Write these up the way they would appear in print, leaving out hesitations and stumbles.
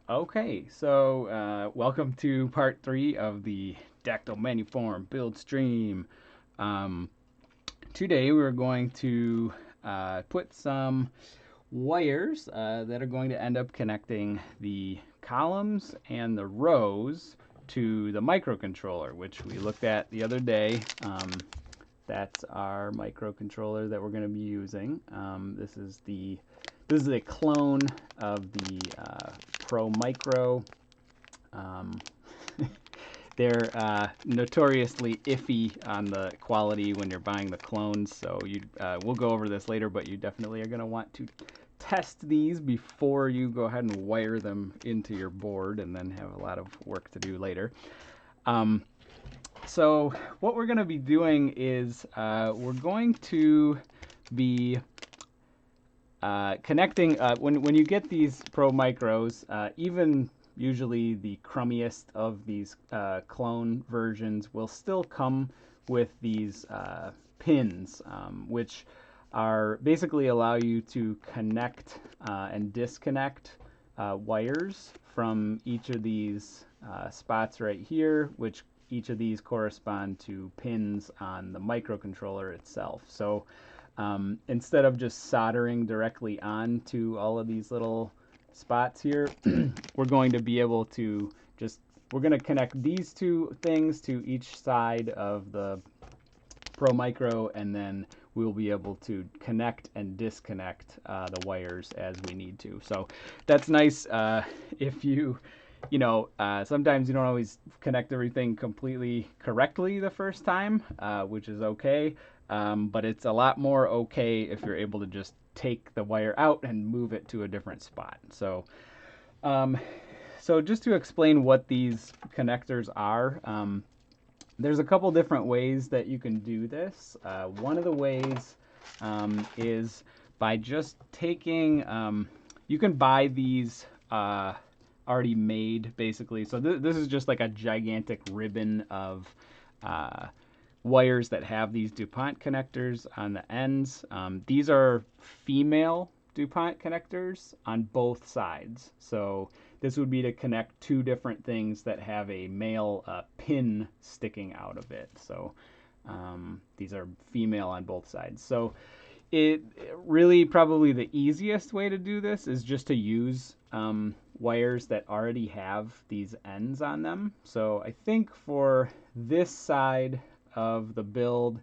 Okay, so welcome to part 3 of the Dactyl Manuform build stream. Um, Today we're going to put some wires that are going to end up connecting the columns and the rows to the microcontroller, which we looked at the other day. That's our microcontroller that we're going to be using. This is a clone of the Pro Micro. Um, they're notoriously iffy on the quality when you're buying the clones, so we'll go over this later, but you definitely are going to want to test these before you go ahead and wire them into your board and then have a lot of work to do later. So what we're going to be doing is we're going to be connecting, when you get these Pro Micros, even usually the crummiest of these clone versions will still come with these pins, which are basically allow you to connect and disconnect wires from each of these spots right here, which each of these correspond to pins on the microcontroller itself. So instead of just soldering directly onto all of these little spots here, we're going to be able to we're going to connect these two things to each side of the Pro Micro, and then we'll be able to connect and disconnect the wires as we need to. So that's nice if sometimes you don't always connect everything completely correctly the first time, which is okay. But it's a lot more okay if you're able to just take the wire out and move it to a different spot. So just to explain what these connectors are, there's a couple different ways that you can do this. One of the ways is by just taking, you can buy these already made, basically. So this is just like a gigantic ribbon of wires that have these Dupont connectors on the ends. These are female Dupont connectors on both sides. So this would be to connect two different things that have a male pin sticking out of it. So these are female on both sides. So it really, probably the easiest way to do this is just to use wires that already have these ends on them. So I think for this side of the build,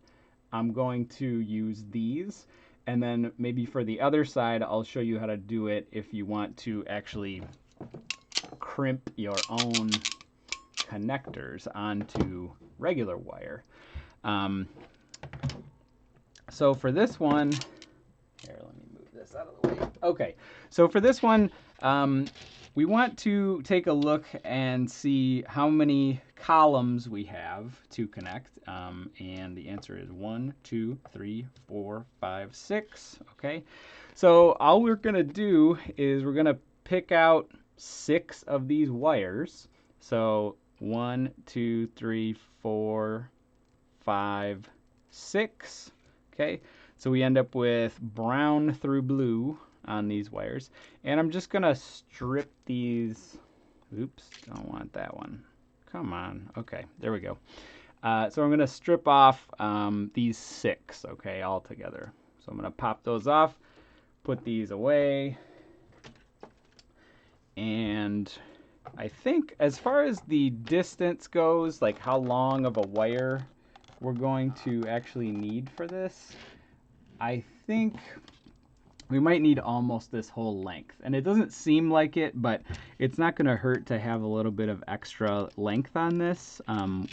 I'm going to use these. And then maybe for the other side, I'll show you how to do it if you want to actually crimp your own connectors onto regular wire. So for this one, here, let me move this out of the way. Okay, so for this one, we want to take a look and see how many columns we have to connect. And the answer is 1, 2, 3, 4, 5, 6. Okay, so all we're going to do is we're going to pick out 6 of these wires. So 1, 2, 3, 4, 5, 6. Okay, so we end up with brown through blue on these wires. And I'm just going to strip these. Oops, don't want that one. Come on. Okay, there we go. So I'm going to strip off these 6, okay, all together. So I'm going to pop those off, put these away. And I think as far as the distance goes, like how long of a wire we're going to actually need for this, I think we might need almost this whole length. And it doesn't seem like it, but it's not going to hurt to have a little bit of extra length on this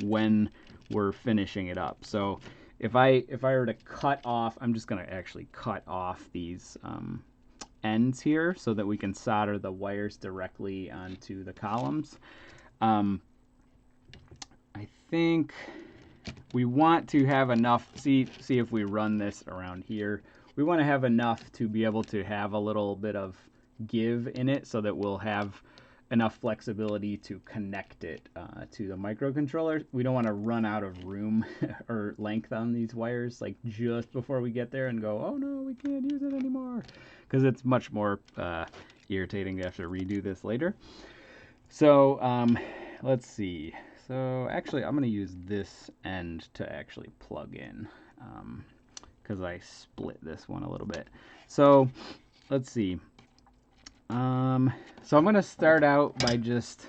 when we're finishing it up. So if I were to cut off, I'm just going to actually cut off these ends here so that we can solder the wires directly onto the columns. I think we want to have enough, see if we run this around here, we want to have enough to be able to have a little bit of give in it so that we'll have enough flexibility to connect it to the microcontroller. We don't want to run out of room or length on these wires like just before we get there and go, oh no, we can't use it anymore, because it's much more irritating to have to redo this later. So let's see. So actually, I'm going to use this end to actually plug in because I split this one a little bit. So let's see. So I'm going to start out by just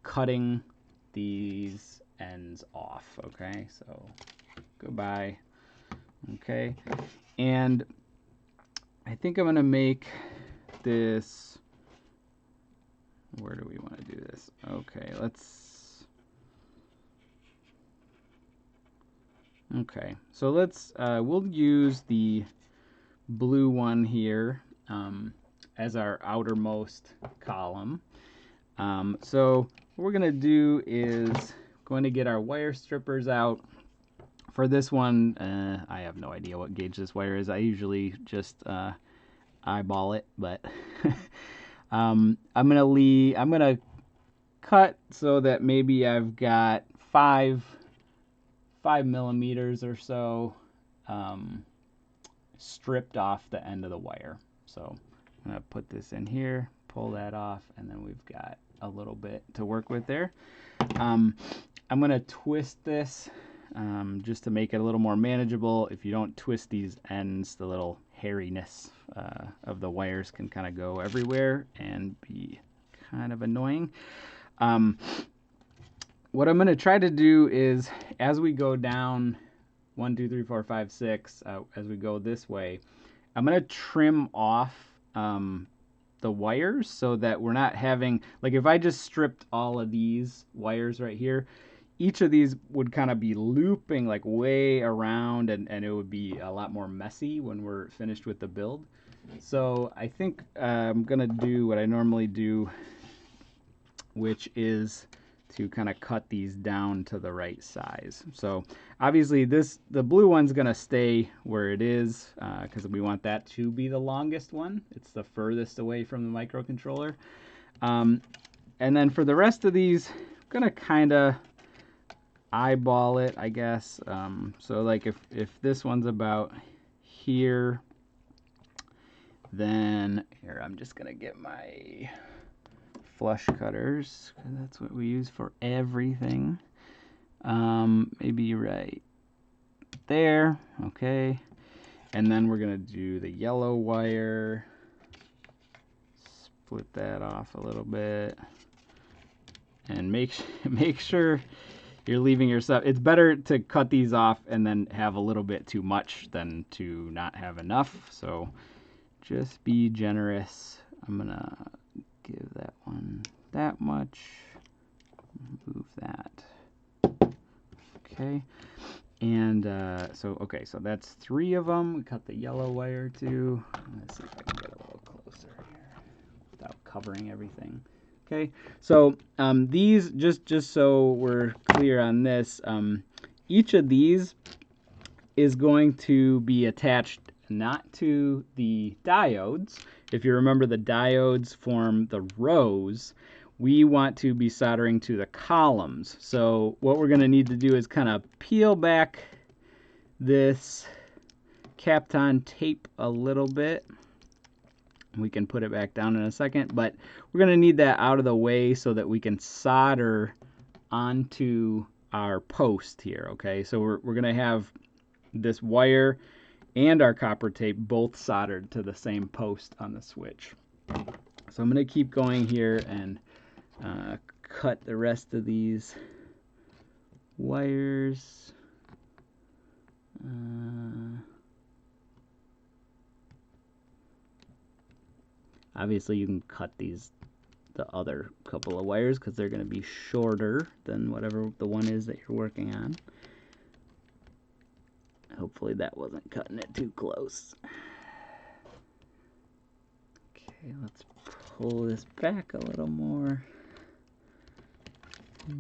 cutting these ends off. Okay, so goodbye. Okay, and I think I'm going to make this. Where do we want to do this? Okay, we'll use the blue one here as our outermost column. So what we're going to do is going to get our wire strippers out. For this one, I have no idea what gauge this wire is. I usually just eyeball it, but I'm gonna cut so that maybe I've got 5 millimeters or so stripped off the end of the wire. So I'm gonna put this in here, pull that off, and then we've got a little bit to work with there. I'm gonna twist this just to make it a little more manageable. If you don't twist these ends, the little hairiness of the wires can kind of go everywhere and be kind of annoying. What I'm going to try to do is, as we go down 1, 2, 3, 4, 5, 6, as we go this way, I'm going to trim off the wires so that we're not having, like if I just stripped all of these wires right here, each of these would kind of be looping like way around, and it would be a lot more messy when we're finished with the build. So I think I'm going to do what I normally do, which is to kind of cut these down to the right size. So obviously the blue one's going to stay where it is because we want that to be the longest one. It's the furthest away from the microcontroller. And then for the rest of these, I'm going to kind of eyeball it, I guess. So like if this one's about here, then here I'm just going to get my flush cutters, because that's what we use for everything. Maybe right there. Okay, and then we're gonna do the yellow wire, split that off a little bit, and make sure you're leaving yourself. It's better to cut these off and then have a little bit too much than to not have enough, so just be generous. I'm gonna give that one that much, move that. Okay, and so that's 3 of them. We cut the yellow wire too. Let's see if I can get a little closer here without covering everything. Okay, so these, just so we're clear on this, each of these is going to be attached not to the diodes. If you remember, the diodes form the rows. We want to be soldering to the columns. So what we're going to need to do is kind of peel back this Kapton tape a little bit. We can put it back down in a second, but we're going to need that out of the way so that we can solder onto our post here. Okay, so we're going to have this wire and our copper tape both soldered to the same post on the switch. So I'm going to keep going here and cut the rest of these wires. Obviously you can cut the other couple of wires because they're going to be shorter than whatever the one is that you're working on. Hopefully that wasn't cutting it too close. Okay, let's pull this back a little more. Like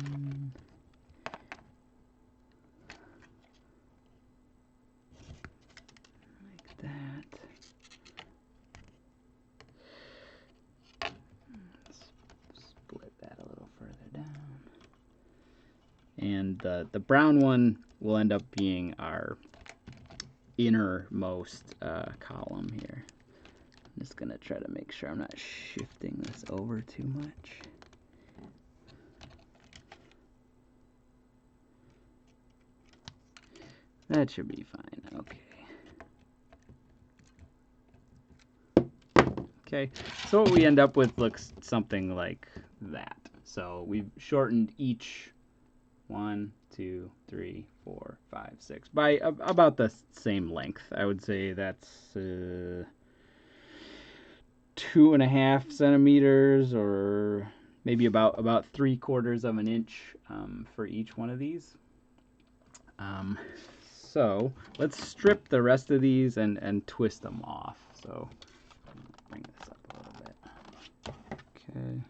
that. Let's split that a little further down. And the brown one will end up being our innermost column here. I'm just gonna try to make sure I'm not shifting this over too much. That should be fine. Okay. Okay, so what we end up with looks something like that. So we've shortened each 1, 2, 3, 4, 5, 6 by about the same length. I would say that's 2.5 centimeters, or maybe about 3/4 of an inch for each one of these. So let's strip the rest of these and twist them off. So bring this up a little bit. Okay.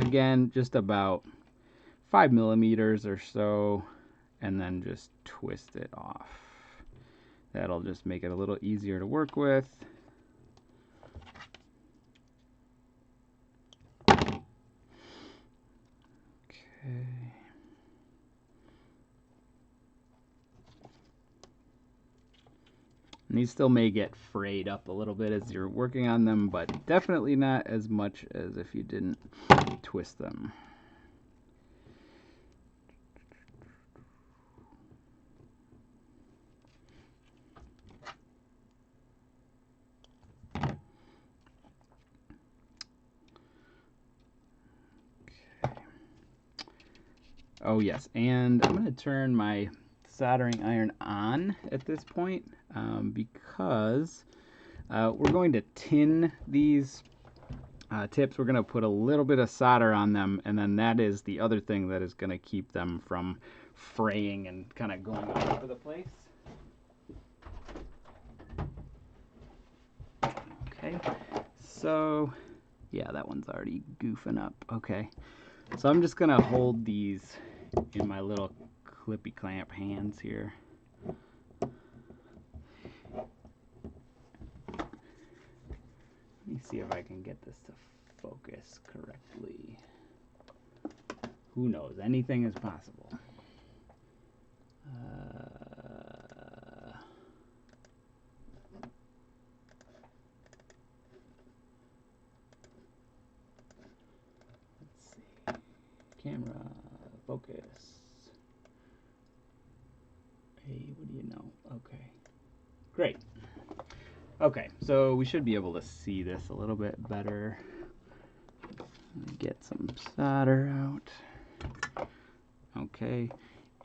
Again, just about 5 millimeters or so, and then just twist it off. That'll just make it a little easier to work with. Okay. And these still may get frayed up a little bit as you're working on them, but definitely not as much as if you didn't twist them. Oh yes, and I'm going to turn my soldering iron on at this point because we're going to tin these tips. We're going to put a little bit of solder on them, and then that is the other thing that is going to keep them from fraying and kind of going all over the place. Okay, so yeah, that one's already goofing up. Okay, so I'm just going to hold these in my little clippy clamp hands here. Let me see if I can get this to focus correctly. Who knows? Anything is possible. Let's see. Camera, focus. Hey, what do you know? Okay. Great. Okay, so we should be able to see this a little bit better. Get some solder out. Okay,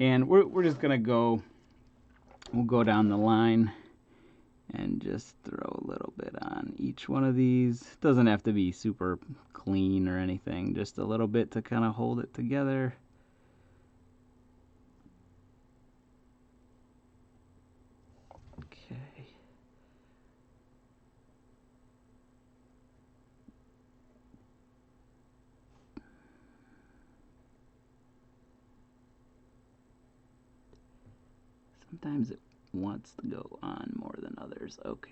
and we're just gonna we'll go down the line and just throw a little bit on each one of these. It doesn't have to be super clean or anything, just a little bit to kind of hold it together. Okay. Sometimes it wants to go on more than others. Okay.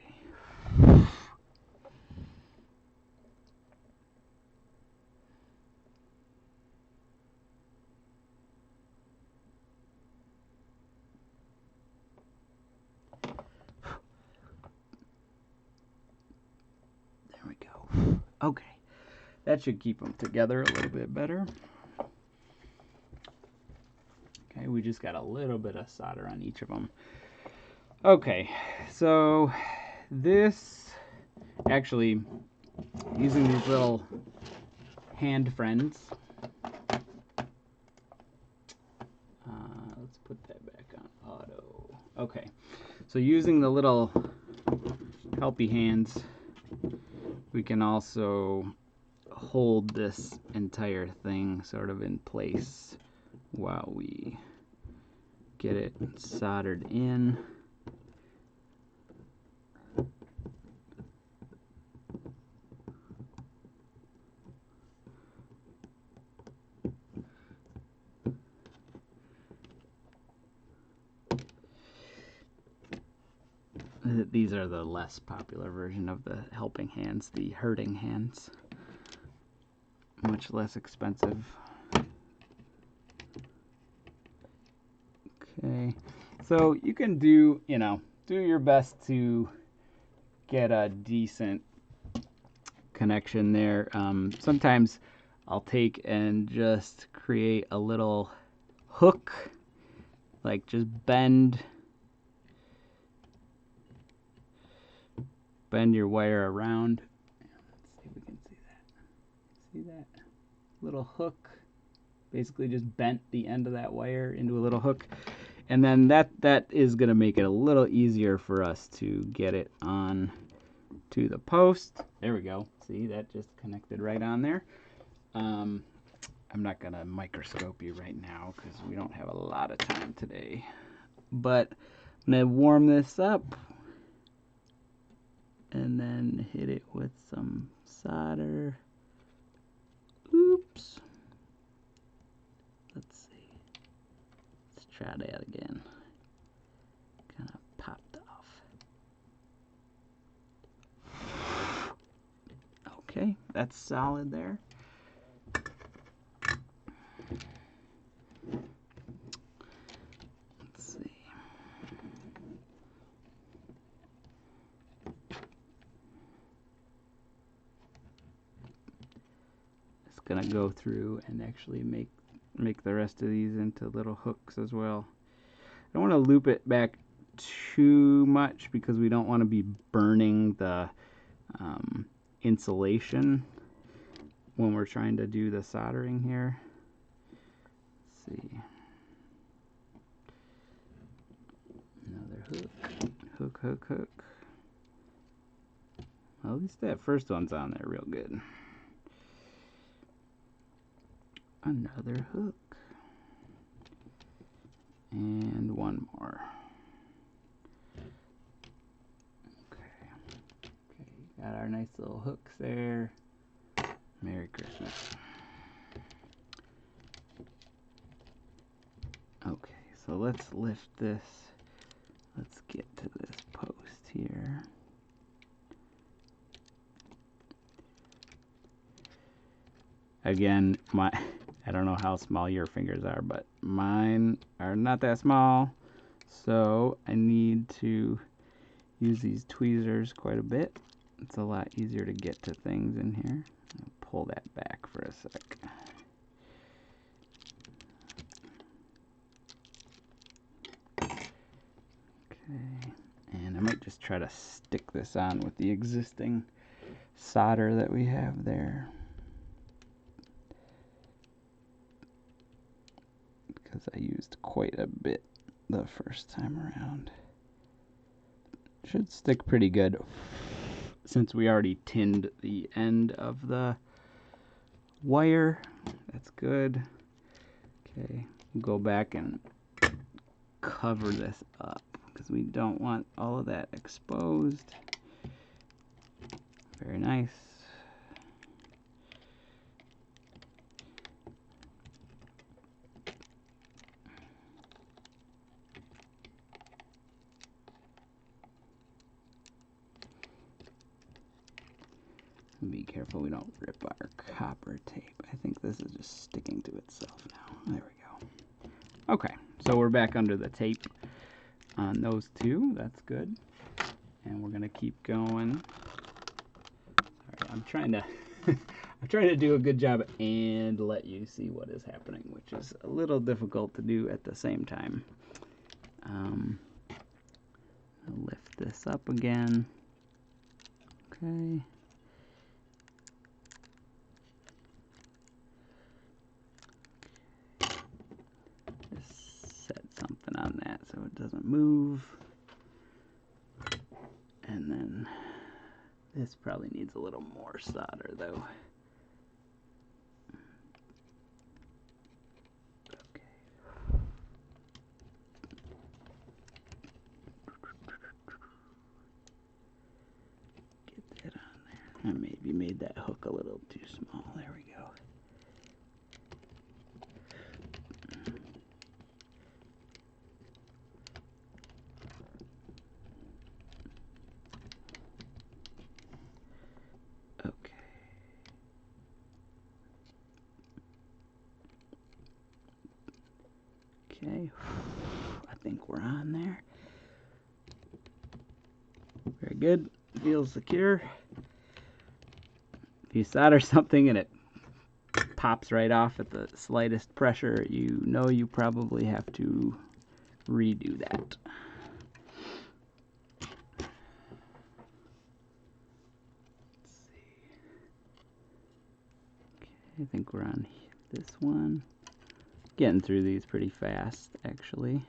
There we go. Okay. That should keep them together a little bit better. Okay, we just got a little bit of solder on each of them. Okay, so this, actually, using these little hand friends, let's put that back on auto. Okay, so using the little helpy hands, we can also hold this entire thing sort of in place while we get it soldered in. These are the less popular version of the helping hands, the hurting hands. Much less expensive. Okay, so you can do your best to get a decent connection there. Sometimes I'll take and just create a little hook, like just bend your wire around. Let's see if we can see that. See that little hook? Basically just bent the end of that wire into a little hook. And then that is going to make it a little easier for us to get it on to the post. There we go. See, that just connected right on there. I'm not going to microscope you right now because we don't have a lot of time today. But I'm going to warm this up and then hit it with some solder. Oops. Let's see. Let's try that again. Kind of popped off. Okay, that's solid there. Let's see. It's gonna go through and actually make the rest of these into little hooks as well. I don't want to loop it back too much because we don't want to be burning the insulation when we're trying to do the soldering here. Let's see. Another hook. Hook. Well, at least that first one's on there real good. Another hook. And one more. Okay, got our nice little hooks there. Merry Christmas. Okay, so let's lift this. Let's get to this post here. Again, I don't know how small your fingers are, but mine are not that small, so I need to use these tweezers quite a bit. It's a lot easier to get to things in here. I'll pull that back for a sec. Okay, and I might just try to stick this on with the existing solder that we have there, because I used quite a bit the first time around. Should stick pretty good since we already tinned the end of the wire. That's good. Okay, we'll go back and cover this up because we don't want all of that exposed. Very nice. Be careful we don't rip our copper tape. I think this is just sticking to itself now. There we go. Okay, so we're back under the tape on those two. That's good. And we're gonna keep going. All right, I'm trying to do a good job and let you see what is happening, which is a little difficult to do at the same time. I'll lift this up again. Okay. Something on that so it doesn't move. And then this probably needs a little more solder though. Okay. Get that on there. I maybe made that hook a little too small. There we go. Okay, I think we're on there. Very good, feels secure. If you solder something and it pops right off at the slightest pressure, you know you probably have to redo that. Let's see. Okay, I think we're on this one. Getting through these pretty fast, actually.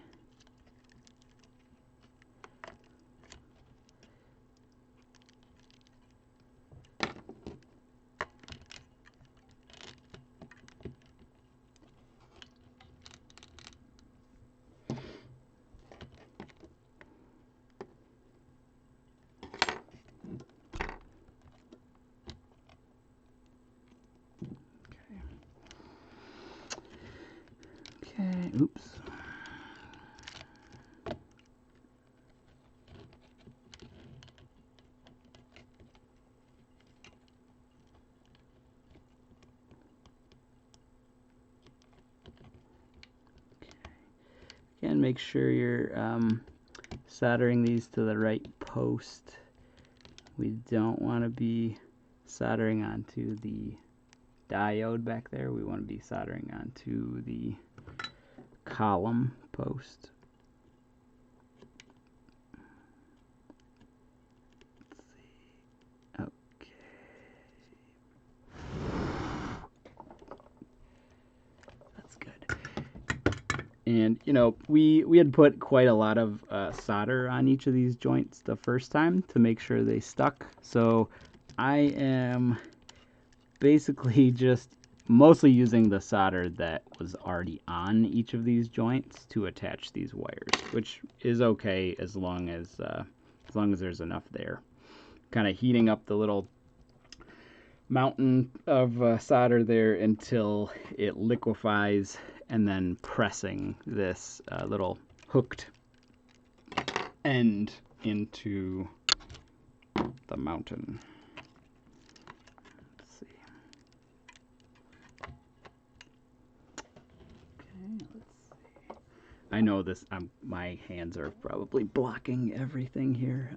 Okay, oops. Again, make sure you're soldering these to the right post. We don't want to be soldering onto the diode back there. We want to be soldering onto the column post. Let's see. Okay. That's good. And you know, we had put quite a lot of solder on each of these joints the first time to make sure they stuck. So I am basically just mostly using the solder that was already on each of these joints to attach these wires, which is okay as long as there's enough there. Kind of heating up the little mountain of solder there until it liquefies, and then pressing this little hooked end into the mountain. Let's see. Okay, let's see. I know this. My hands are probably blocking everything here.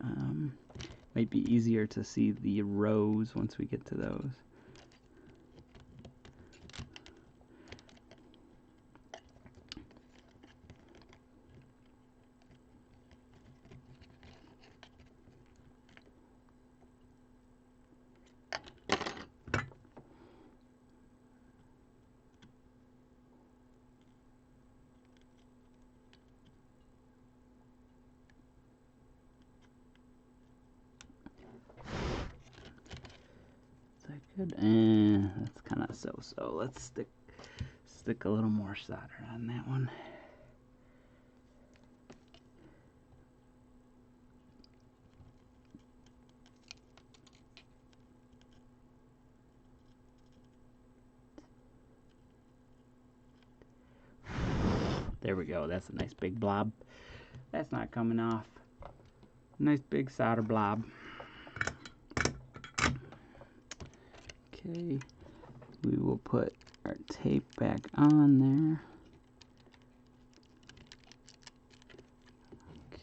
Might be easier to see the rows once we get to those. Good, and that's kind of so. Let's stick a little more solder on that one. There we go. That's a nice big blob. That's not coming off. Nice big solder blob. Okay, we will put our tape back on there. Okay,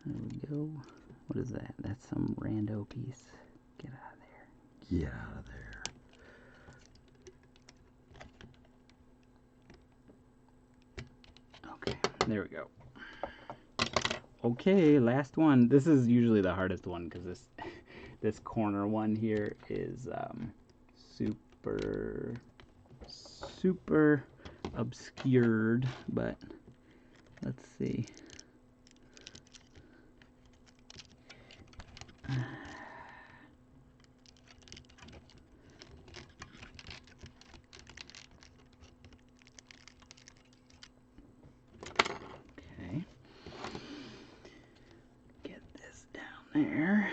there we go. What is that? That's some rando piece. Get out of there. Get out of there. Okay, there we go. Okay, last one. This is usually the hardest one because this corner one here is super obscured, but let's see. Okay. Get this down there.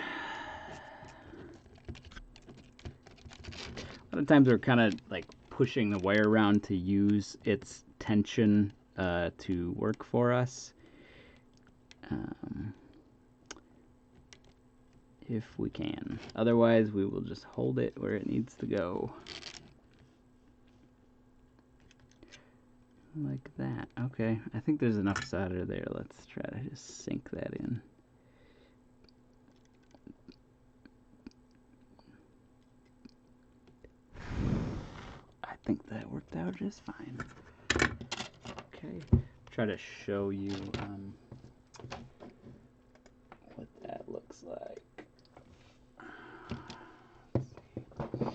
A lot of times we're kind of like pushing the wire around to use its tension to work for us. If we can. Otherwise, we will just hold it where it needs to go. Like that. Okay, I think there's enough solder there. Let's try to just sink that in. I think that worked out just fine. Okay. try to show you what that looks like. Let's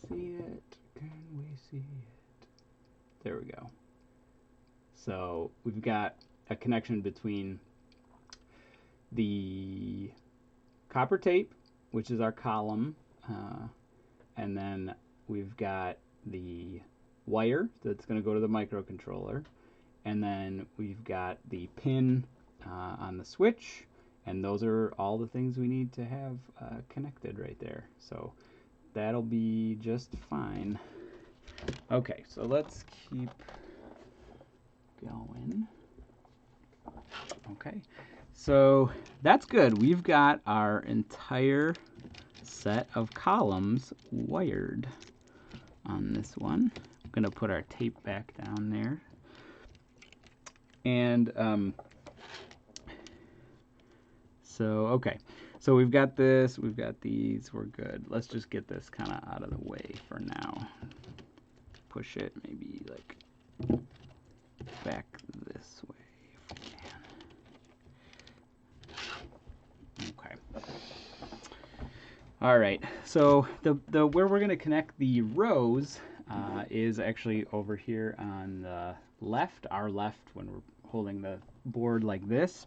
see. See it? Can we see it? There we go. So we've got a connection between the copper tape, which is our column, and then we've got the wire that's going to go to the microcontroller, and then we've got the pin on the switch, and those are all the things we need to have connected right there. So that'll be just fine. Okay, so let's keep going. Okay, so that's good. We've got our entire set of columns wired on this one. I'm going to put our tape back down there. And okay. So we've got this, we've got these, we're good. Let's just get this kind of out of the way for now. Push it maybe like back this way if we can. Okay. All right, so the where we're gonna connect the rows is actually over here on the left, our left, when we're holding the board like this.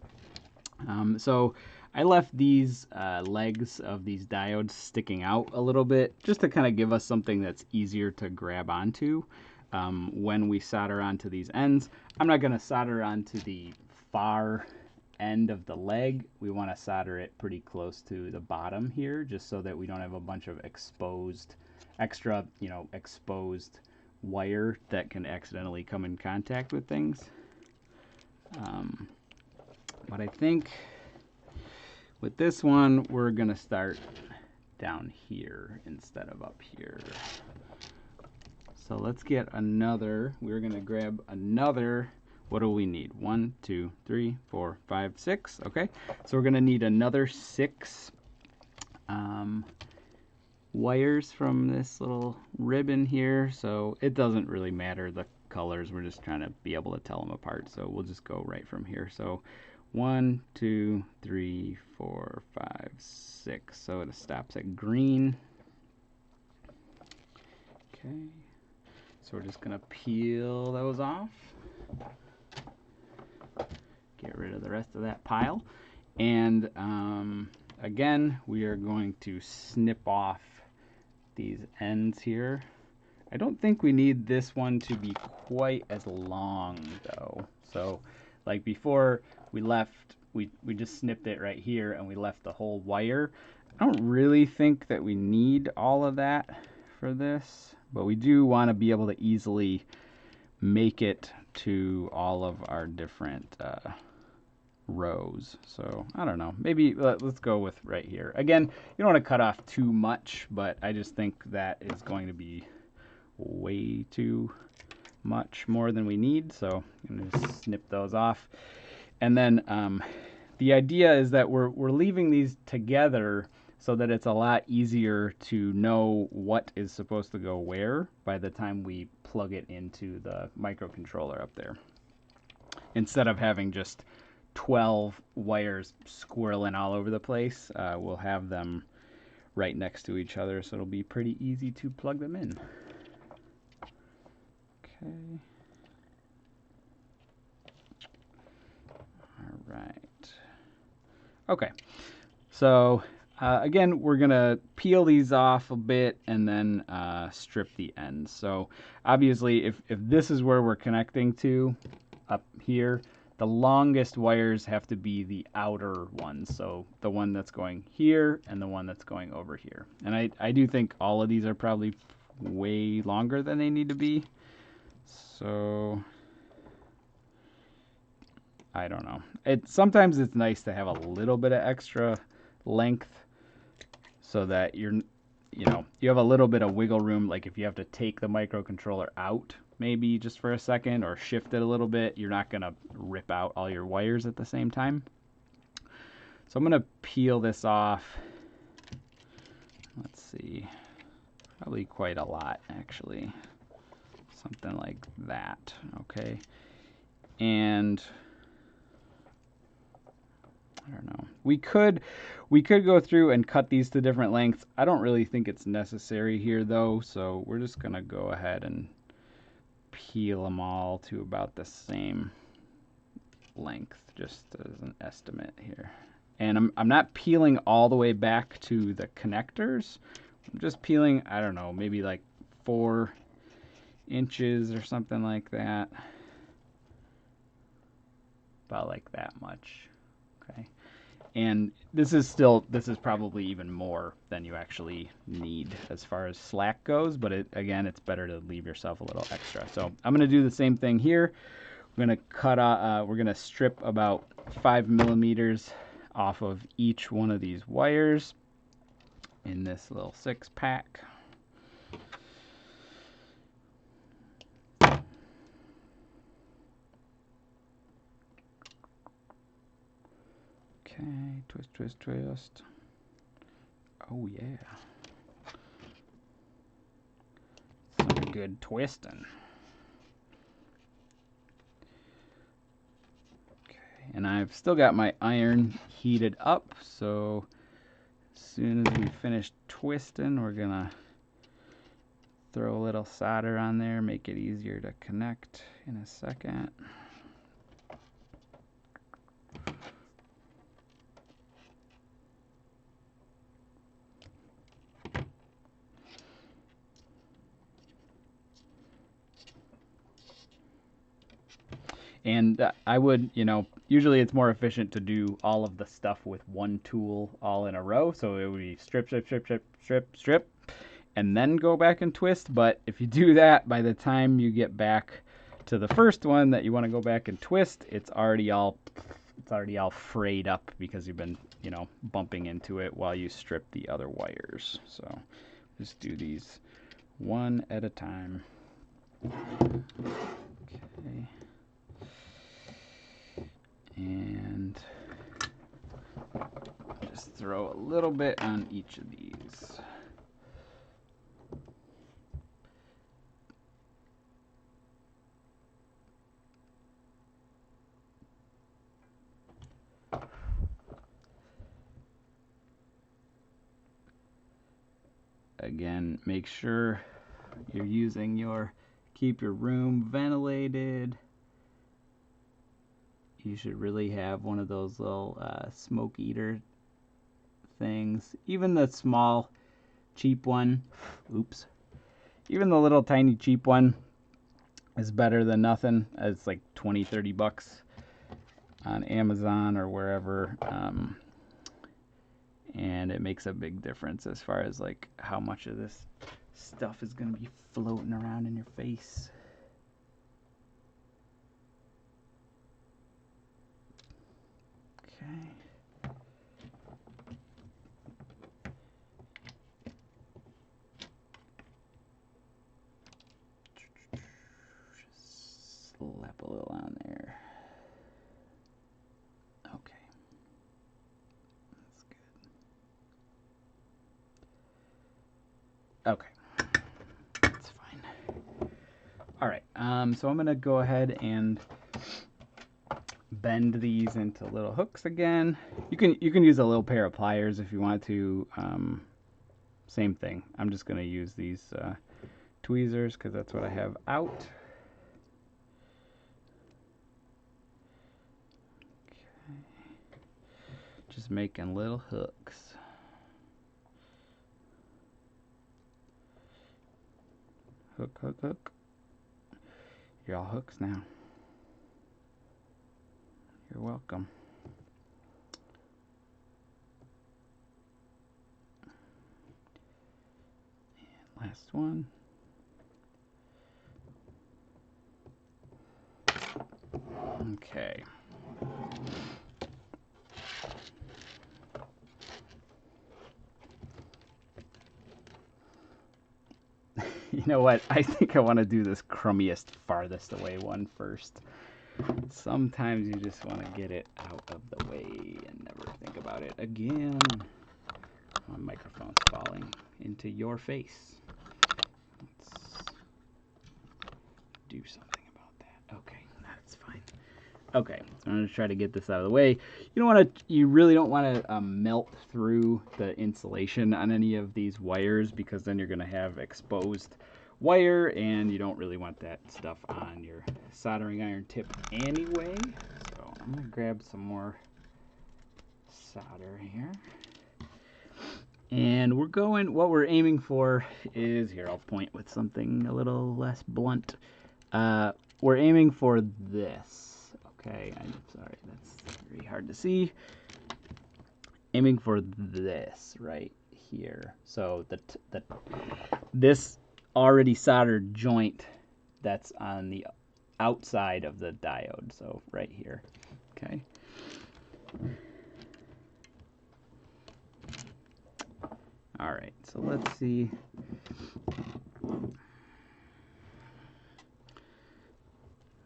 So I left these legs of these diodes sticking out a little bit just to kind of give us something that's easier to grab onto when we solder onto these ends. I'm not going to solder onto the far end of the leg. We want to solder it pretty close to the bottom here, just so that we don't have a bunch of exposed, extra, exposed wire that can accidentally come in contact with things. But I think with this one, we're going to start down here instead of up here. So let's get another, we're going to grab another, what do we need? 1, 2, 3, 4, 5, 6. Okay, so we're going to need another 6 wires from this little ribbon here. So it doesn't really matter the colors, we're just trying to be able to tell them apart. So we'll just go right from here. So 1, 2, 3, 4, 5, 6. So it stops at green. Okay, so we're just gonna peel those off. Get rid of the rest of that pile. And again, we are going to snip off these ends here. I don't think we need this one to be quite as long though. So like before we left, we just snipped it right here and we left the whole wire. I don't really think that we need all of that for this, but we do want to be able to easily make it to all of our different rows. So I don't know, maybe let's go with right here. Again, you don't want to cut off too much, but I just think that is going to be way too much more than we need. So I'm going to snip those off. And then the idea is that we're leaving these together so that it's a lot easier to know what is supposed to go where by the time we plug it into the microcontroller up there. Instead of having just 12 wires squirreling all over the place, we'll have them right next to each other, so it'll be pretty easy to plug them in. Okay. All right. Okay. So again, we're gonna peel these off a bit and then strip the ends. So obviously, if this is where we're connecting to up here, the longest wires have to be the outer ones. So the one that's going here and the one that's going over here. And I do think all of these are probably way longer than they need to be. So I don't know. Sometimes it's nice to have a little bit of extra length so that you have a little bit of wiggle room. Like if you have to take the microcontroller out maybe just for a second or shift it a little bit, you're not gonna rip out all your wires at the same time. So I'm gonna peel this off. Let's see, probably quite a lot actually. Something like that, okay? And I don't know. We could go through and cut these to different lengths. I don't really think it's necessary here though, so we're just gonna go ahead and peel them all to about the same length, just as an estimate here. And I'm not peeling all the way back to the connectors. I'm just peeling, I don't know, maybe like 4 inches or something like that. About like that much. Okay. And this is probably even more than you actually need as far as slack goes, but again, it's better to leave yourself a little extra. So I'm going to do the same thing here. We're going to cut we're going to strip about 5 millimeters off of each one of these wires in this little 6-pack. Okay, twist, twist, twist. Oh yeah. Some good twisting. Okay, and I've still got my iron heated up, so as soon as we finish twisting, we're gonna throw a little solder on there, make it easier to connect in a second. And I would, usually it's more efficient to do all of the stuff with one tool all in a row. So it would be strip, strip, strip, strip, strip, strip, and then go back and twist. But if you do that, by the time you get back to the first one that you want to go back and twist, it's already all frayed up because you've been, bumping into it while you strip the other wires. So just do these one at a time. Okay. And just throw a little bit on each of these. Again, make sure you're using keep your room ventilated. You should really have one of those little smoke eater things. Even the small, cheap one, even the little tiny cheap one is better than nothing. It's like 20, 30 bucks on Amazon or wherever. And it makes a big difference as far as like how much of this stuff is going to be floating around in your face. Okay. Just slap a little on there. Okay. That's good. Okay. That's fine. All right. So I'm going to go ahead and bend these into little hooks again. You can use a little pair of pliers if you want to. Same thing. I'm just going to use these tweezers because that's what I have out. Okay. Just making little hooks. Hook, hook, hook. You're all hooks now. You're welcome. And last one. Okay. You know what? I think I want to do this crummiest, farthest away one first. Sometimes you just want to get it out of the way and never think about it again. My microphone's falling into your face. Let's do something about that. Okay, that's fine. Okay, so I'm gonna try to get this out of the way. You really don't want to melt through the insulation on any of these wires, because then you're gonna have exposed wire, and you don't really want that stuff on your soldering iron tip anyway. So I'm gonna grab some more solder here. And what we're aiming for is, here, I'll point with something a little less blunt. We're aiming for this. Okay, I'm sorry, that's very hard to see. Aiming for this right here. So this already soldered joint that's on the outside of the diode. So right here. Okay. All right, so let's see.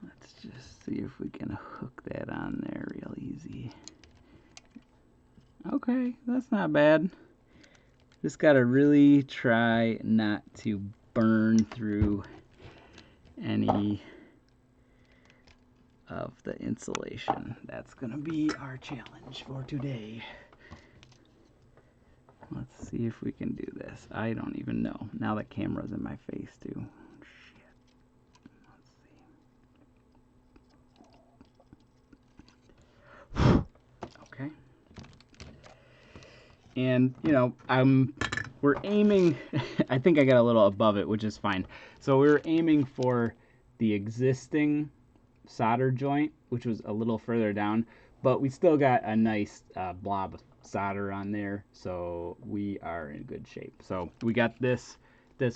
Let's just see if we can hook that on there real easy. Okay, that's not bad. Just gotta really try not to burn through any of the insulation. That's gonna be our challenge for today. Let's see if we can do this. I don't even know. Now the camera's in my face too. Shit. Let's see. Okay. And we're aiming, I think I got a little above it, which is fine. So we were aiming for the existing solder joint, which was a little further down, but we still got a nice blob of solder on there, so we are in good shape. So we got this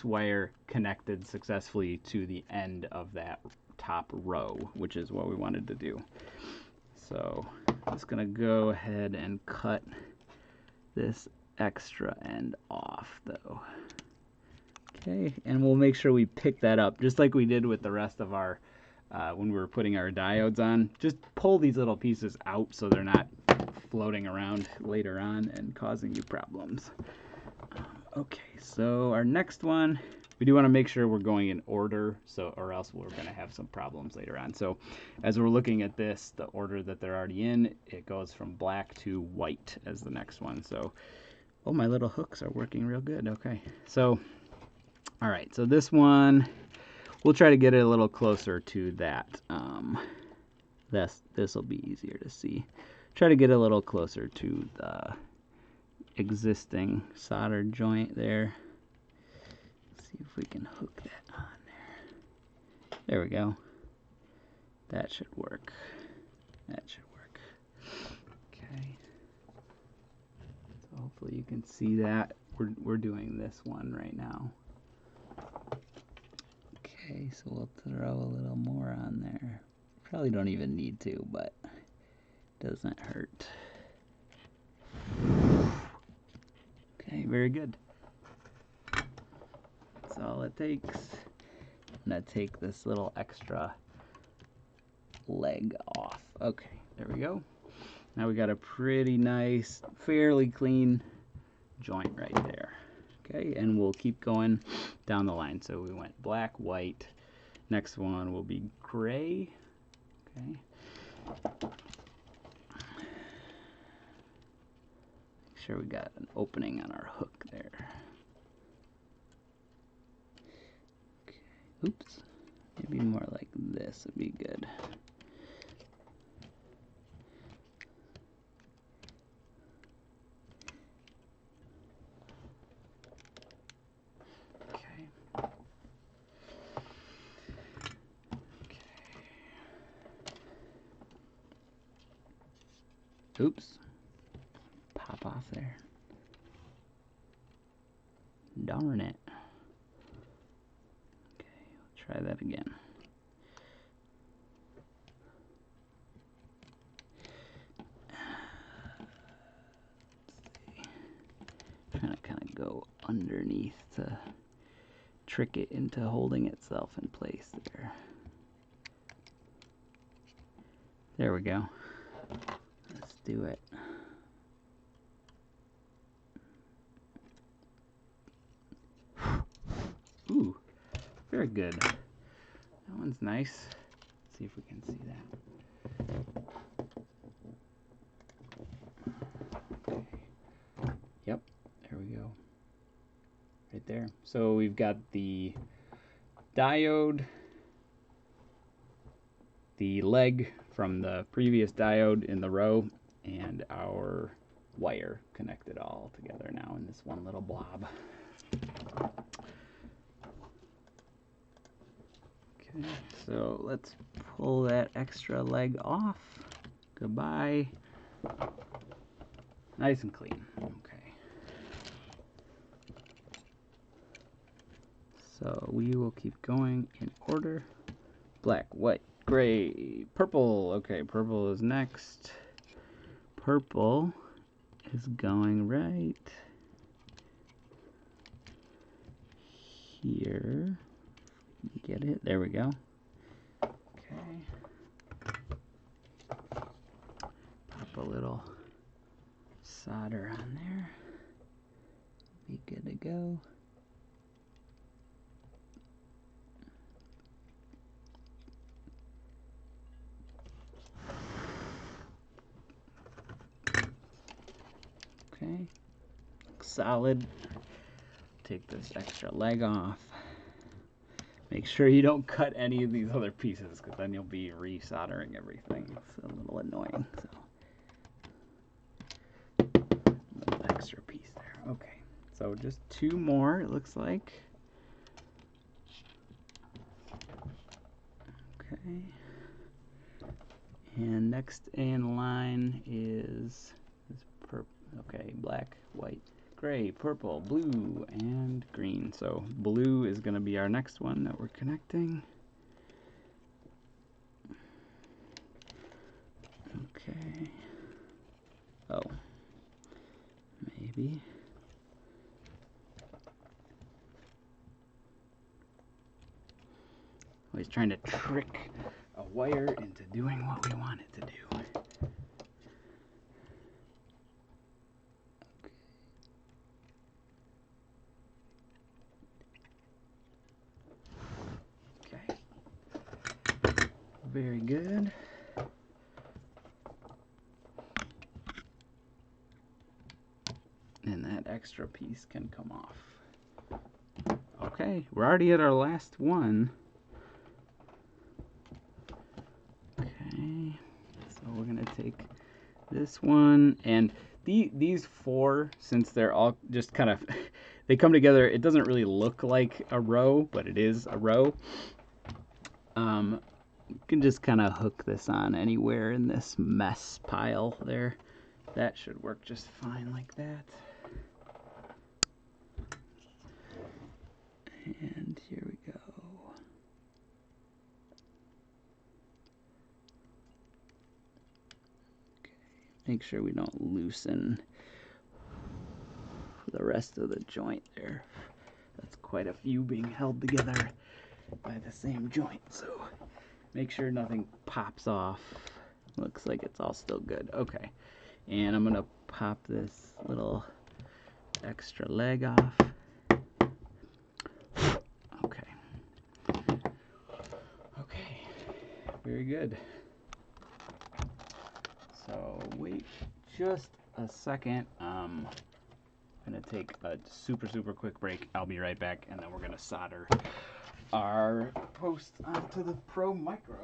wire connected successfully to the end of that top row, which is what we wanted to do. So I'm just gonna go ahead and cut this extra end off though. Okay, and we'll make sure we pick that up just like we did with the rest of our when we were putting our diodes on. Just pull these little pieces out so they're not floating around later on and causing you problems. Okay, so our next one, we do want to make sure we're going in order, or else we're going to have some problems later on. So as we're looking at this, the order that they're already in, it goes from black to white as the next one. So, oh, my little hooks are working real good. Okay, so all right, so this one, we'll try to get it a little closer to that. This will be easier to see. Try to get a little closer to the existing solder joint there. See if we can hook that on there. There we go. That should work. That should work. Okay. So hopefully you can see that. We're doing this one right now. Okay, so we'll throw a little more on there. Probably don't even need to, but it doesn't hurt. Okay, very good. That's all it takes. I'm gonna take this little extra leg off. Okay, there we go. Now we got a pretty nice, fairly clean joint right there. Okay, and we'll keep going down the line. So we went black, white. Next one will be gray. Okay. Make sure we got an opening on our hook there. Okay. Oops. Maybe more like this would be good. Oops. Pop off there. Darn it. Okay, we'll try that again. Let's see. Trying to kind of go underneath to trick it into holding itself in place there. There we go. Let's do it. Ooh, very good. That one's nice. Let's see if we can see that. there. So we've got the diode, the leg from the previous diode in the row, and our wire connected all together now in this one little blob. Okay, so let's pull that extra leg off. Goodbye. Nice and clean. Okay. So we will keep going in order. Black, white, gray, purple. Okay, purple is next. Purple is going right here. Get it? There we go. Okay. Pop a little solder on there. Be good to go. Okay. Looks solid. Take this extra leg off. Make sure you don't cut any of these other pieces, because then you'll be resoldering everything. It's a little annoying. So, a little extra piece there. Okay, so just two more, it looks like. Okay. And next in line is this purple. Okay, black, white, gray, purple, blue, and green. So blue is going to be our next one that we're connecting. Okay. Oh. Maybe. Always trying to trick a wire into doing what we want it to do. Very good. And that extra piece can come off. Okay, we're already at our last one. Okay, so we're gonna take this one, and these four, since they're all just kind of, they come together, it doesn't really look like a row, but it is a row. You can just kind of hook this on anywhere in this mess pile there. That should work just fine like that. And here we go. Okay. Make sure we don't loosen the rest of the joint there. That's quite a few being held together by the same joint, so make sure nothing pops off. Looks like it's all still good. Okay, and I'm gonna pop this little extra leg off. Okay, very good. So wait just a second. I'm gonna take a super quick break. I'll be right back, and then we're gonna solder our post onto the Pro Micro.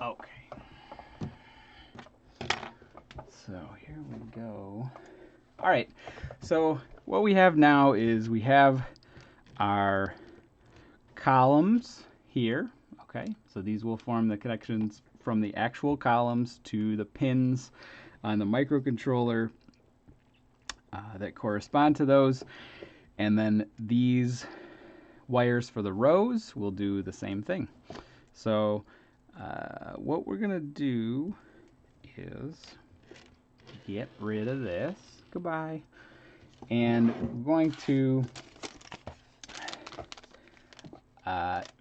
Okay. So here we go. All right. So what we have now is we have our columns here. Okay, so these will form the connections from the actual columns to the pins on the microcontroller that correspond to those. And then these wires for the rows will do the same thing. So what we're going to do is get rid of this. Goodbye. And we're going to...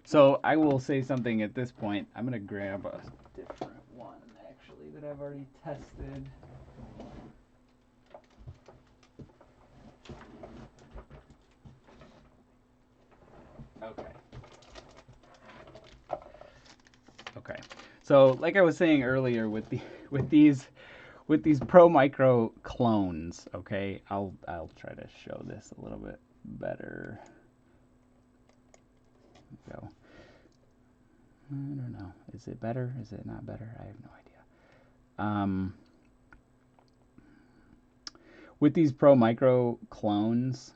so I will say something at this point. I'm going to grab a different one, actually, that I've already tested. Okay. Okay. So, like I was saying earlier, with these Pro Micro clones, okay, I'll try to show this a little bit better. Go. I don't know. Is it better? Is it not better? I have no idea. With these Pro Micro clones,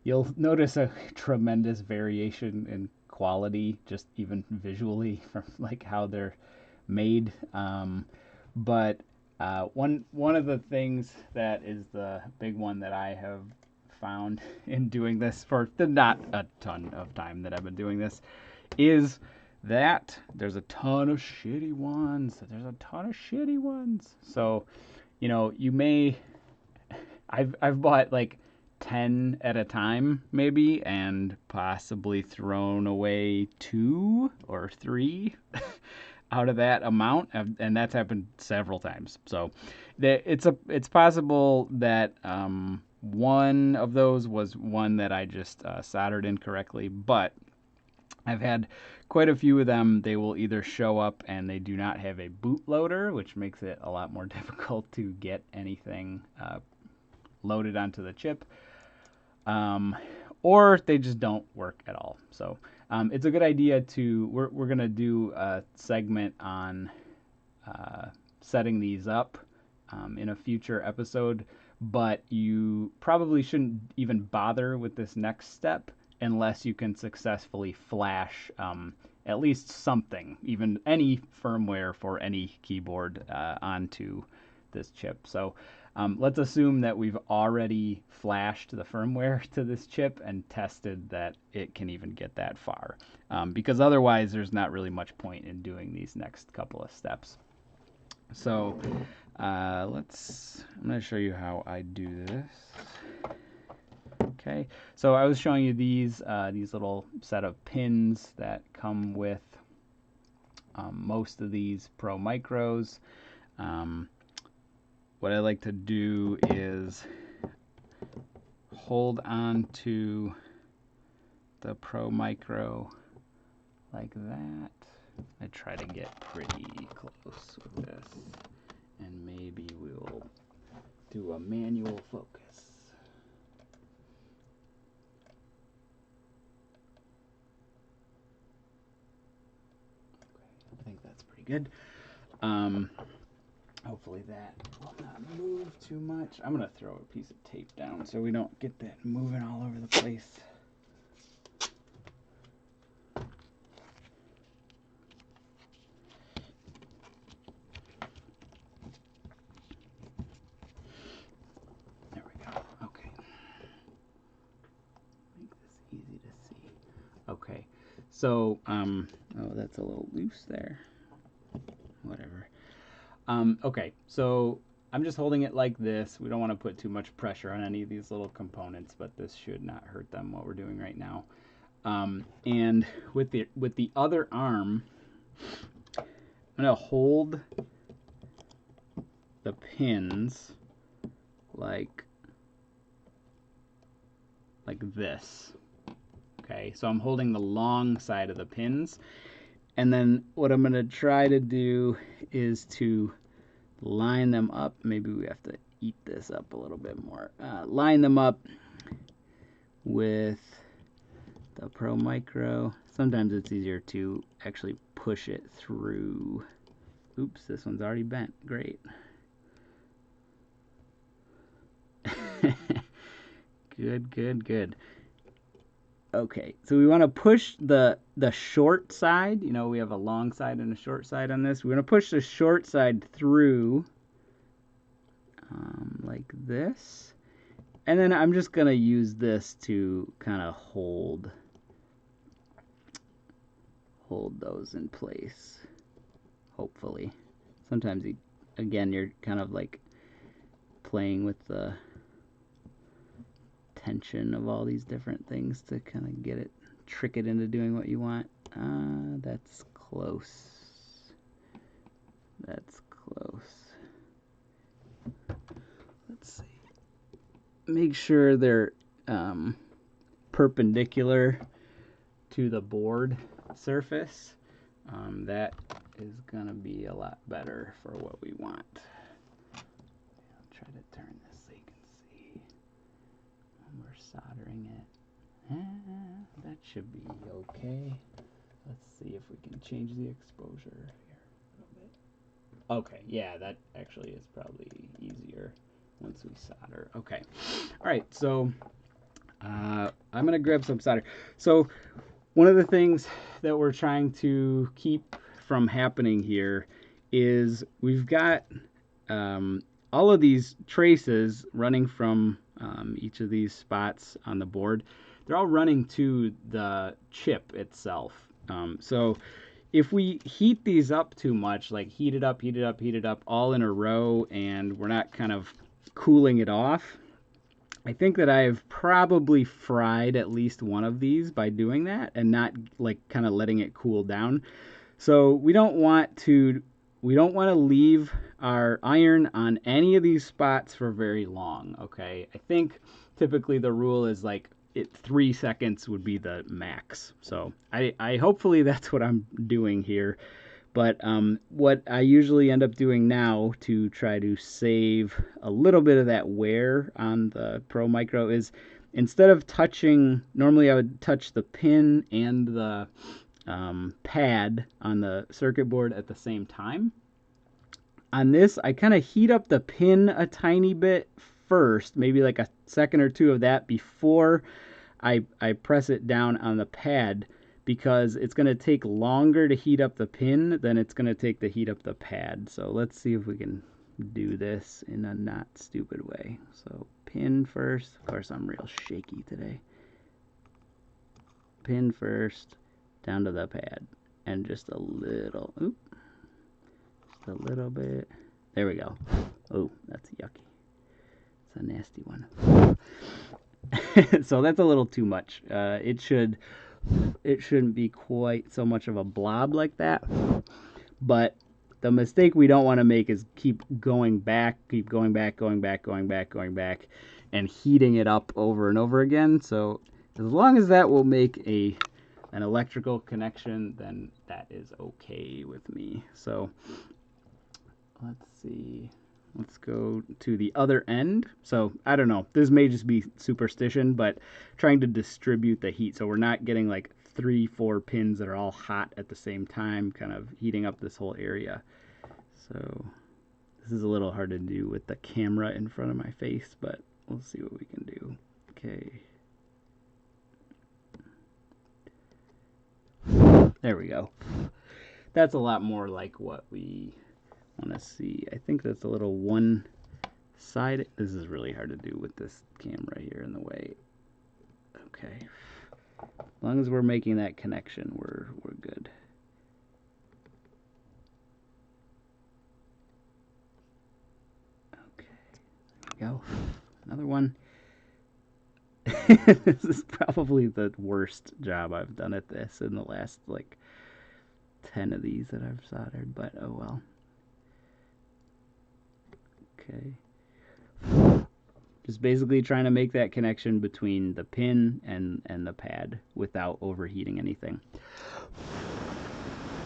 you'll notice a tremendous variation in quality, just even visually, from like how they're made. But one of the things that is the big one that I have found in doing this for the not a ton of time that I've been doing this is that there's a ton of shitty ones. So, you know, you may... I've bought like 10 at a time, maybe, and possibly thrown away 2 or 3 out of that amount, and that's happened several times. So it's possible that one of those was one that I just soldered incorrectly, but I've had quite a few of them. They will either show up and they do not have a bootloader, which makes it a lot more difficult to get anything loaded onto the chip, or they just don't work at all. So it's a good idea to, we're going to do a segment on setting these up in a future episode, but you probably shouldn't even bother with this next step unless you can successfully flash at least something, even any firmware for any keyboard onto this chip. So let's assume that we've already flashed the firmware to this chip and tested that it can even get that far. Because otherwise there's not really much point in doing these next couple of steps. So I'm going to show you how I do this. Okay, so I was showing you these little set of pins that come with most of these Pro Micros. What I like to do is hold on to the Pro Micro like that. I try to get pretty close with this, and maybe we'll do a manual focus. Okay, I think that's pretty good. Hopefully that will not move too much. I'm going to throw a piece of tape down so we don't get that moving all over the place. There we go. Okay. Make this easy to see. Okay. So, oh, that's a little loose there. Whatever. Okay, so I'm just holding it like this. We don't want to put too much pressure on any of these little components, but this should not hurt them, what we're doing right now. And with the other arm, I'm going to hold the pins like this. Okay, so I'm holding the long side of the pins. And then what I'm going to try to do is to line them up. Maybe we have to eat this up a little bit more. Line them up with the Pro Micro. Sometimes it's easier to actually push it through. Oops, this one's already bent. Great. Good, good, good. Okay, so we want to push the short side. You know, we have a long side and a short side on this. We're going to push the short side through like this. And then I'm just going to use this to kind of hold those in place, hopefully. Sometimes, again, you're kind of like playing with the tension of all these different things to kind of get it, trick it into doing what you want. That's close. That's close. Let's see. Make sure they're perpendicular to the board surface. That is going to be a lot better for what we want. I'll try to turn this so you can see. We're soldering it. That should be okay. Let's see if we can change the exposure here a little bit. Okay, yeah, that actually is probably easier once we solder. Okay. All right, so I'm going to grab some solder. So one of the things that we're trying to keep from happening here is we've got all of these traces running from each of these spots on the board. They're all running to the chip itself. So if we heat these up too much, like heat it up, heat it up, heat it up all in a row, and we're not kind of cooling it off, I think that I've probably fried at least one of these by doing that and not like kind of letting it cool down. So we don't want to leave our iron on any of these spots for very long, okay? I think typically the rule is like 3 seconds would be the max. So I hopefully that's what I'm doing here. But what I usually end up doing now to try to save a little bit of that wear on the Pro Micro is instead of touching, normally I would touch the pin and the pad on the circuit board at the same time. On this, I kind of heat up the pin a tiny bit first, maybe like a second or two of that before I press it down on the pad, because it's going to take longer to heat up the pin than it's going to take to heat up the pad. So let's see if we can do this in a not stupid way. So pin first. Of course, I'm real shaky today. Pin first, down to the pad, and just a little, just a little bit. There we go. Oh, that's yucky. It's a nasty one. So that's a little too much. It shouldn't be quite so much of a blob like that. But the mistake we don't want to make is keep going back, and heating it up over and over again. So as long as that will make an electrical connection, then that is okay with me. So let's see. Let's go to the other end. So I don't know. This may just be superstition, but trying to distribute the heat so we're not getting like 3-4 pins that are all hot at the same time, kind of heating up this whole area. So this is a little hard to do with the camera in front of my face, but we'll see what we can do. Okay. There we go. That's a lot more like what we want to see. I think that's a little one-sided. This is really hard to do with this camera here in the way. Okay. As long as we're making that connection, we're good. Okay. There we go. Another one. This is probably the worst job I've done at this in the last like 10 of these that I've soldered, but oh well. Okay. Just basically trying to make that connection between the pin and the pad without overheating anything.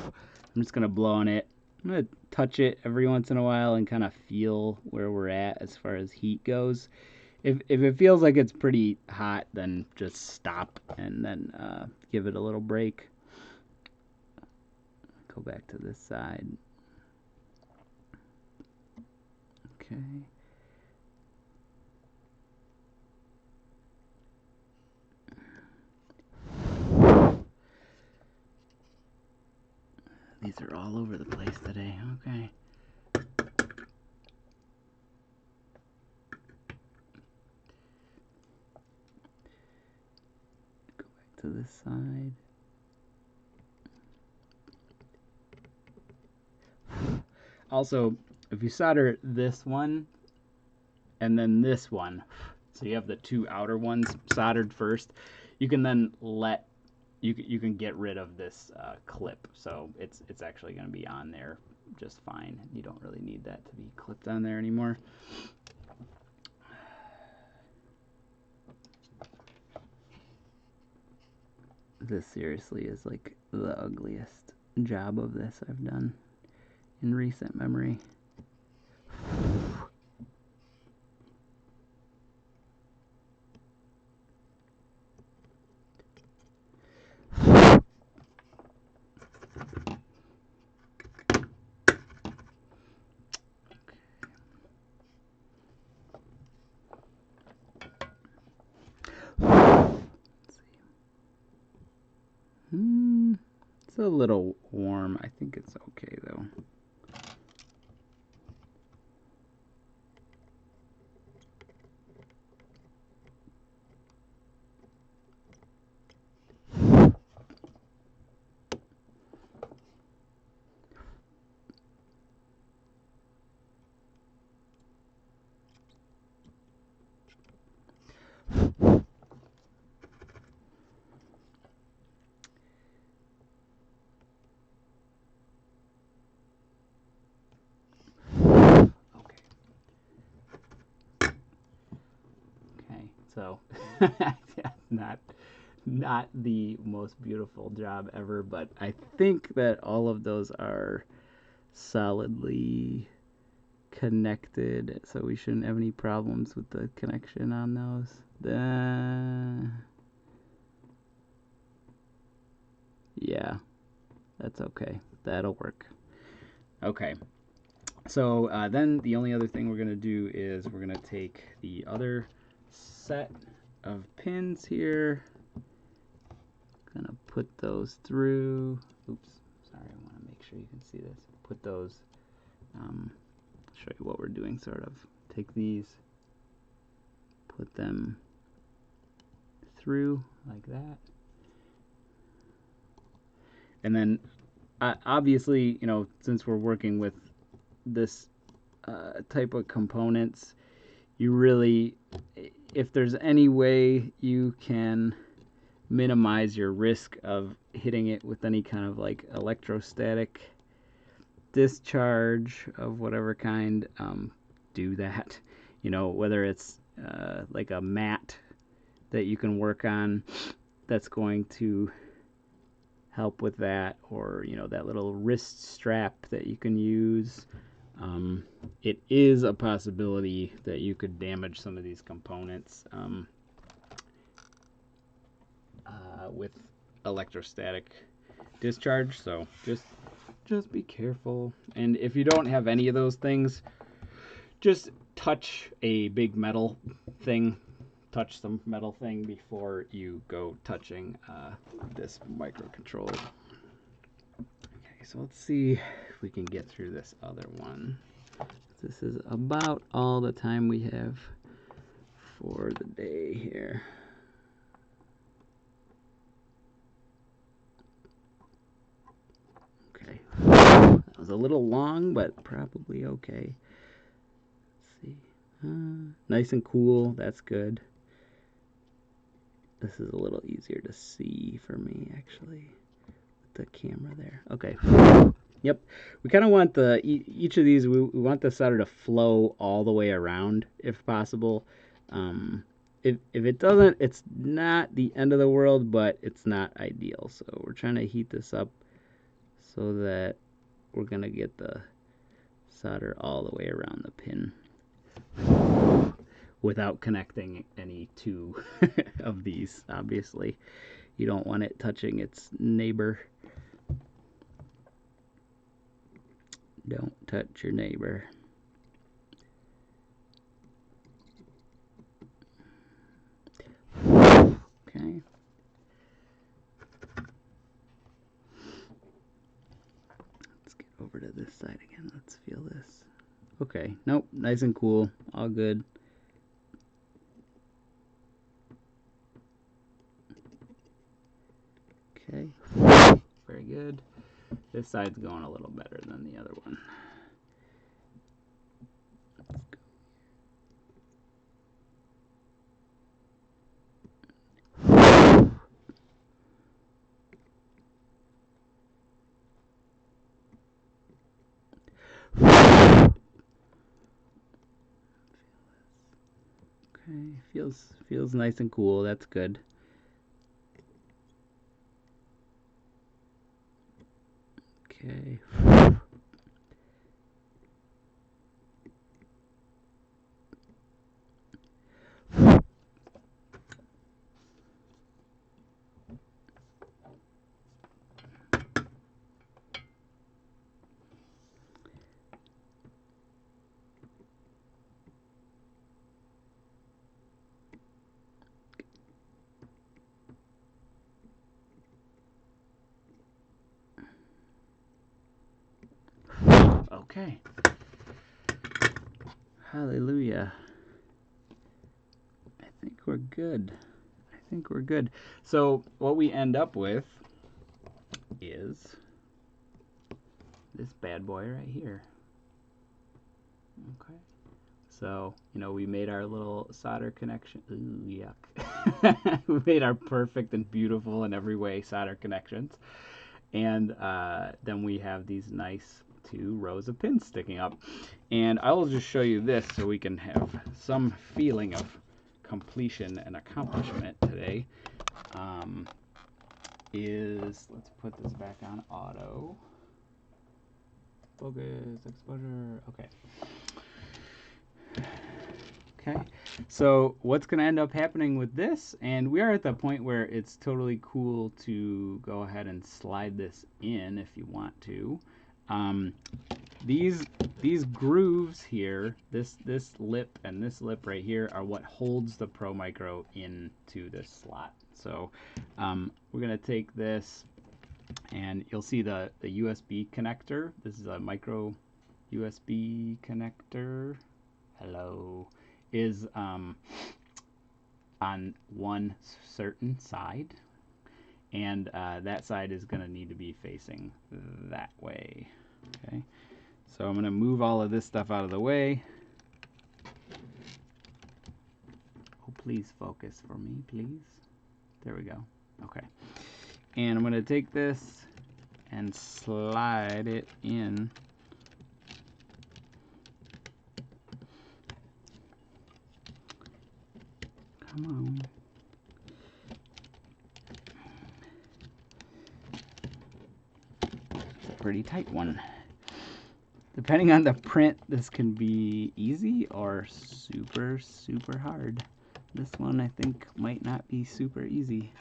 I'm just going to blow on it. I'm going to touch it every once in a while and kind of feel where we're at as far as heat goes. If it feels like it's pretty hot, then just stop and then give it a little break. Go back to this side. Okay. These are all over the place today. Okay. Go back to this side. Also, if you solder this one and then this one, so you have the two outer ones soldered first, you can then you can get rid of this clip, so it's actually going to be on there just fine. You don't really need that to be clipped on there anymore. This seriously is like the ugliest job of this I've done in recent memory. It's a little warm. I think it's okay though. So not the most beautiful job ever, but I think that all of those are solidly connected, so we shouldn't have any problems with the connection on those. Yeah, that's okay. That'll work. Okay. So then the only other thing we're going to do is we're going to take the other set of pins here, gonna put those through. Oops, sorry, I want to make sure you can see this. Put those, show you what we're doing sort of. Take these, put them through like that. And then obviously, you know, since we're working with this type of components, you really, if there's any way you can minimize your risk of hitting it with any kind of like electrostatic discharge of whatever kind, do that. You know, whether it's like a mat that you can work on that's going to help with that, or you know, that little wrist strap that you can use. It is a possibility that you could damage some of these components with electrostatic discharge, so just be careful. And if you don't have any of those things, just touch a big metal thing, touch some metal thing before you go touching this microcontroller. Okay, so let's see if we can get through this other one. This is about all the time we have for the day here. Okay, that was a little long, but probably okay. Let's see. Nice and cool, that's good. This is a little easier to see for me, actually, with the camera there. Okay. Yep, we kind of want the each of these. We want the solder to flow all the way around, if possible. If it doesn't, it's not the end of the world, but it's not ideal. So we're trying to heat this up so that we're gonna get the solder all the way around the pin without connecting any two of these. Obviously, you don't want it touching its neighbor. Don't touch your neighbor. Okay. Okay, nope, nice and cool, all good. Okay, very good. This side's going a little better than the other one. Okay, feels nice and cool. That's good. Okay. Okay. Hallelujah. I think we're good. I think we're good. So what we end up with is this bad boy right here. Okay. So, you know, we made our little solder connection. Ooh, yuck. We made our perfect and beautiful in every way solder connections. And then we have these nice 2 rows of pins sticking up. And I will just show you this so we can have some feeling of completion and accomplishment today. Let's put this back on auto. Focus, exposure, okay. Okay, so what's going to end up happening with this, and we are at the point where it's totally cool to go ahead and slide this in if you want to. These grooves here, this lip and this lip right here are what holds the Pro Micro into this slot. So we're going to take this, and you'll see the USB connector. This is a micro USB connector. Hello. Is on one certain side, and that side is going to need to be facing that way. Okay, so I'm going to move all of this stuff out of the way. Oh, please focus for me, please. There we go. Okay, and I'm going to take this and slide it in. Come on. It's a pretty tight one. Depending on the print, this can be easy or super, super hard. This one I think might not be super easy.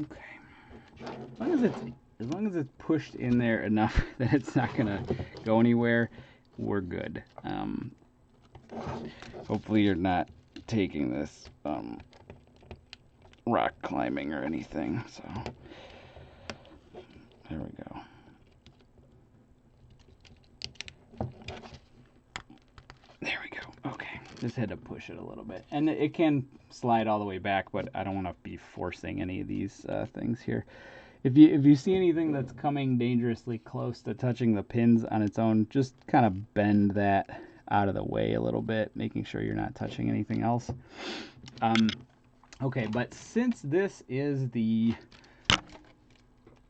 Okay. As long as it's pushed in there enough that it's not gonna go anywhere, we're good. Hopefully you're not taking this rock climbing or anything. So there we go. There we go. Okay, just had to push it a little bit, and it can slide all the way back, but I don't want to be forcing any of these things here. If you see anything that's coming dangerously close to touching the pins on its own, just kind of bend that out of the way a little bit, making sure you're not touching anything else. Okay, but since this is the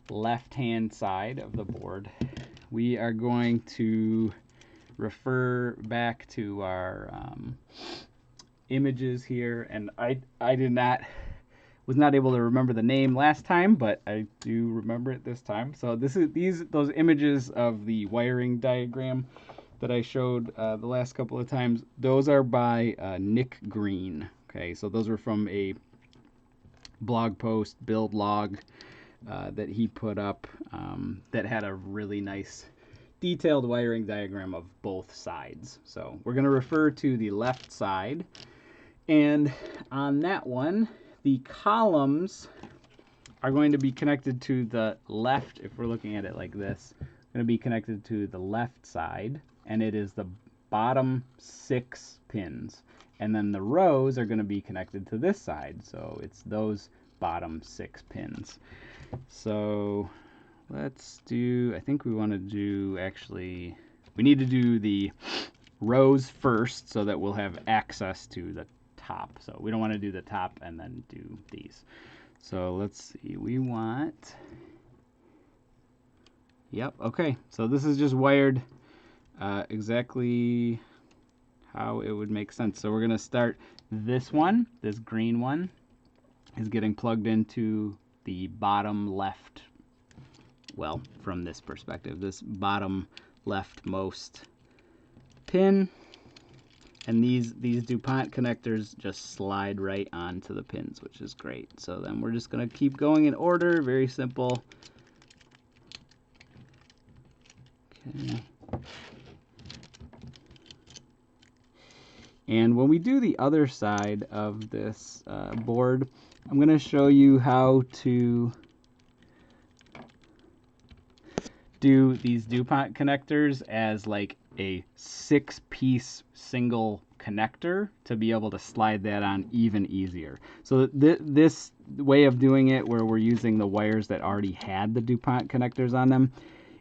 left-hand side of the board, we are going to refer back to our images here, and I was not able to remember the name last time, but I do remember it this time. So this is those images of the wiring diagram that I showed the last couple of times. Those are by Nick Green. Okay, so those are from a blog post, build log that he put up that had a really nice detailed wiring diagram of both sides. So we're going to refer to the left side. And on that one, the columns are going to be connected to the left. If we're looking at it like this, going to be connected to the left side, and it is the bottom 6 pins. And then the rows are going to be connected to this side, so it's those bottom 6 pins. So let's do, I think we want to do, actually, we need to do the rows first so that we'll have access to the top. So we don't want to do the top and then do these. So let's see, we want, yep, okay. So this is just wired exactly how it would make sense. So we're going to start this one, this green one is getting plugged into the bottom left, well, from this perspective, this bottom leftmost pin. And these Dupont connectors just slide right onto the pins, which is great. So then we're just going to keep going in order, very simple. Okay. And when we do the other side of this board, I'm going to show you how to do these Dupont connectors as like a 6-piece single connector to be able to slide that on even easier. So this way of doing it, where we're using the wires that already had the Dupont connectors on them,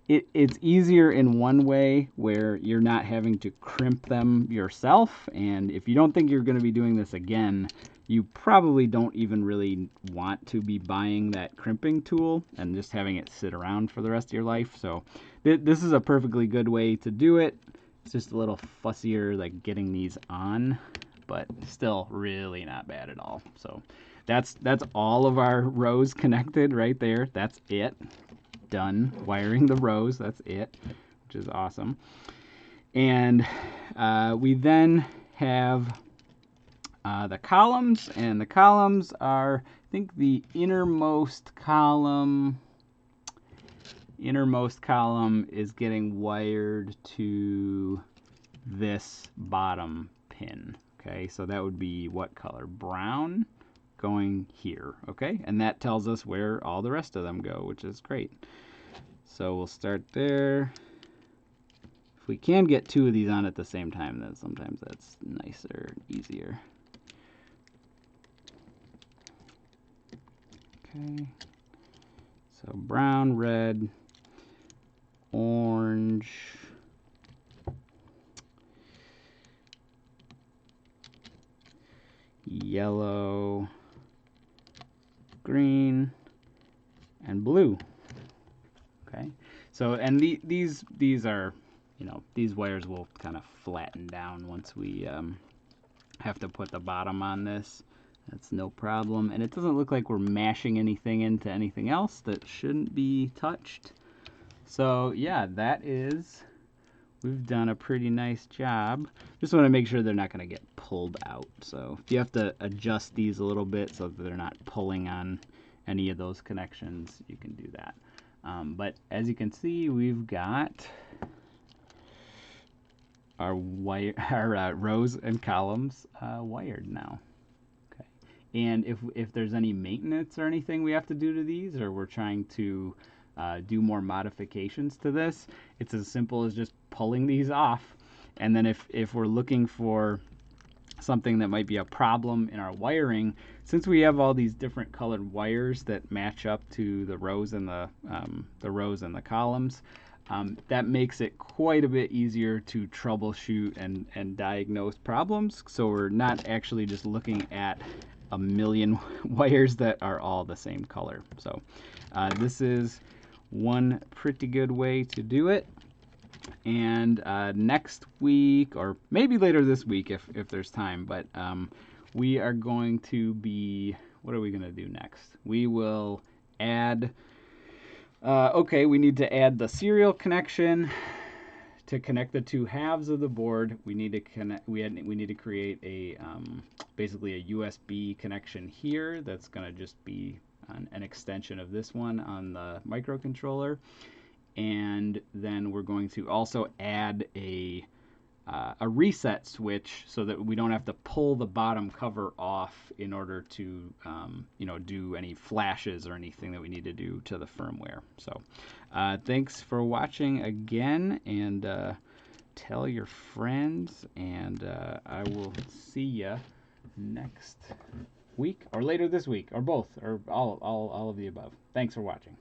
it's easier in one way where you're not having to crimp them yourself. And if you don't think you're going to be doing this again, you probably don't even really want to be buying that crimping tool and just having it sit around for the rest of your life. So this is a perfectly good way to do it. It's just a little fussier, like getting these on, but still really not bad at all. So that's all of our rows connected right there. That's it. Done wiring the rows. That's it, which is awesome. And we then have the columns, and the columns are, I think the innermost column is getting wired to this bottom pin. Okay, so that would be what color? Brown, going here. Okay, and that tells us where all the rest of them go, which is great. So we'll start there. If we can get 2 of these on at the same time, then sometimes that's nicer, easier. Okay, so brown, red, orange, yellow, green, and blue. Okay, so and these are, you know, these wires will kind of flatten down once we have to put the bottom on this. That's no problem, and it doesn't look like we're mashing anything into anything else that shouldn't be touched. So yeah, that is, we've done a pretty nice job. Just want to make sure they're not going to get pulled out. So if you have to adjust these a little bit so that they're not pulling on any of those connections, you can do that. But as you can see, we've got our rows and columns wired now. Okay. And if there's any maintenance or anything we have to do to these, or we're trying to do more modifications to this, it's as simple as just pulling these off. And then if we're looking for something that might be a problem in our wiring, since we have all these different colored wires that match up to the rows and the columns, that makes it quite a bit easier to troubleshoot and diagnose problems. So we're not actually just looking at a million wires that are all the same color. So this is one pretty good way to do it. And next week, or maybe later this week if there's time, but we are going to be, what are we going to do next? We will add, okay, we need to add the serial connection to connect the 2 halves of the board. We need to connect, we need to create a basically a USB connection here that's going to just be an extension of this one on the microcontroller. and then we're going to also add a reset switch so that we don't have to pull the bottom cover off in order to do any flashes or anything that we need to do to the firmware. So thanks for watching again, and tell your friends, and I will see you next week or later this week, or both, or all of the above. Thanks for watching.